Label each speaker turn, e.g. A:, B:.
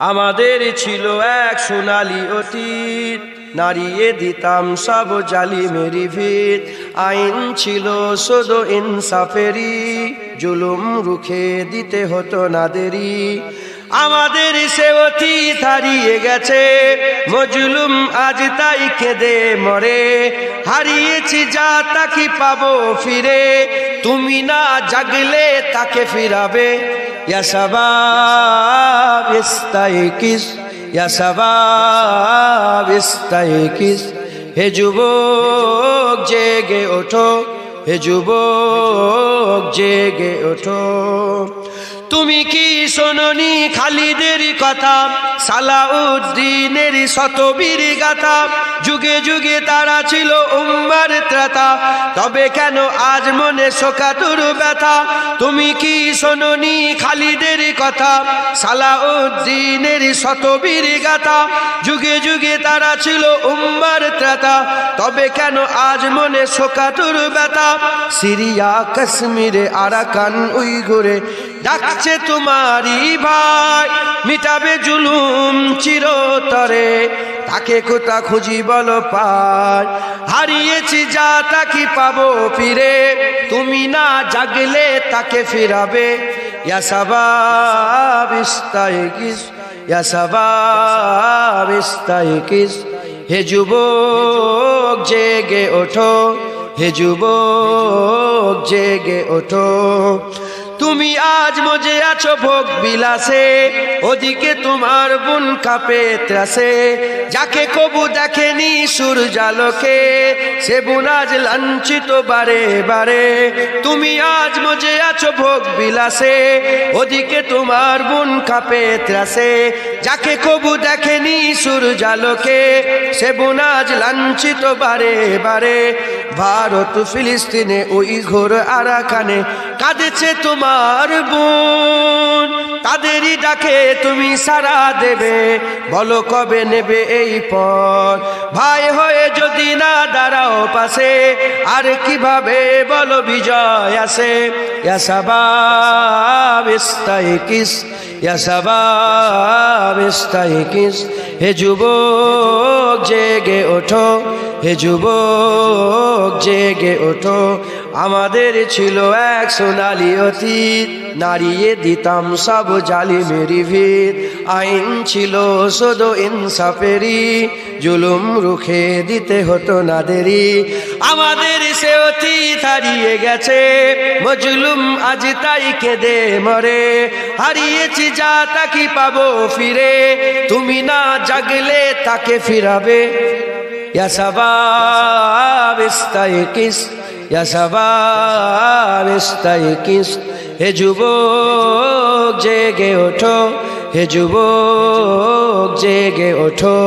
A: আমাদের ছিল এক সোনালী অতীত, নাড়িয়ে দিতাম সব জালিমেরি ভিত। আইন ছিল শুধু ইনসাফেরি, জুলুম রুখে দিতে হতো না দেরি। আমাদের সে অতীত হারিয়ে গেছে, মজলুম আজ তাই কেঁদে মরে। হারিয়েছি যা তাকে পাবো ফিরে, তুমি না জাগলে তাকে ফিরাবে। ইয়া শাবাব ইস্তাইকিস, ইয়া শাবাব ইস্তাইকিস। হে যুবক জেগে ওঠো, হে যুবক জেগে ওঠো। তুমি কি শোনোনি খালিদের কথা, সালাউদ্দিনের শতবীর গাথা? যুগে যুগে তারা ছিল উম্মার ত্রাতা, তবে কেন আজ মনে শোকাতুর ব্যথা? তুমি কি শোনোনি খালিদের কথা, সালাউদ্দিনের শতবীর গাথা? যুগে যুগে তারা ছিল উম্মার ত্রাতা, তবে কেন আজ মনে শোকাতুর ব্যথা? সিরিয়া কাশ্মীরে আরাকান উইঘুরে ডাকছে তোমারই ভাই, মিটাবে জুলুম চিরতরে। তাকে কোথা খুঁজি বলো পাই? হারিয়েছি যা তাকে পাবো ফিরে, তুমি না জাগলে তাকে ফিরাবে। ইয়া শাবাব ইস্তাইকিস, ইয়া শাবাব ইস্তাইকিস। হে যুবক জেগে ওঠো, হে যুবক জেগে ওঠো। তুমি আজ মজে আছো ভোগ বিলাসে, ওদিকে তোমার বুন কাঁপে ত্রাসে। যাকে কবু দেখেনি সূর্যালোকে, সে বুন আজ লাঞ্ছিত বারে বারে। তুমি আজ মজে আছো ভোগ বিলাসে, ওদিকে তোমার বুন কাঁপে ত্রাসে। যাকে কবু দেখেনি সূর্যালোকে, সে বুন আজ লাঞ্ছিত বারে বারে। ভারত ফিলিস্তিনে ওই ঘোর আরাকানে কাঁদেছে তোমার বোন, তাদেরই ডাকে তুমি সাড়া দেবে। বলো কবে নেবে এই পথ? ভাই হয়ে যদি না দাঁড়াও পাশে, আর কিভাবে বলো বিজয় আসে? ইয়া শাবাব ইস্তাইকিস, ইয়া শাবাব ইস্তাইকিস। হে যুবক জেগে ওঠো, হে যুবক জেগে ওঠো। আমাদের ছিল এক সোনালী অতীত, নাড়িয়ে দিতাম সব জালিমেরি ভিত। আইন ছিল শুধু ইনসাফেরি, জুলুম রুখে দিতে হতো না দেরি। আমাদের সে অতীত হারিয়ে গেছে, মজলুম আজ তাই কেঁদে মরে। হারিয়েছি যা তাকে পাবো ফিরে, তুমি না জাগলে তাকে ফিরাবে। ইয়া শাবাব ইস্তাইকিস, ইয়া শাবাব ইস্তাইকিস। হে যুবক জেগে ওঠো, হে যুবক জেগে ওঠো।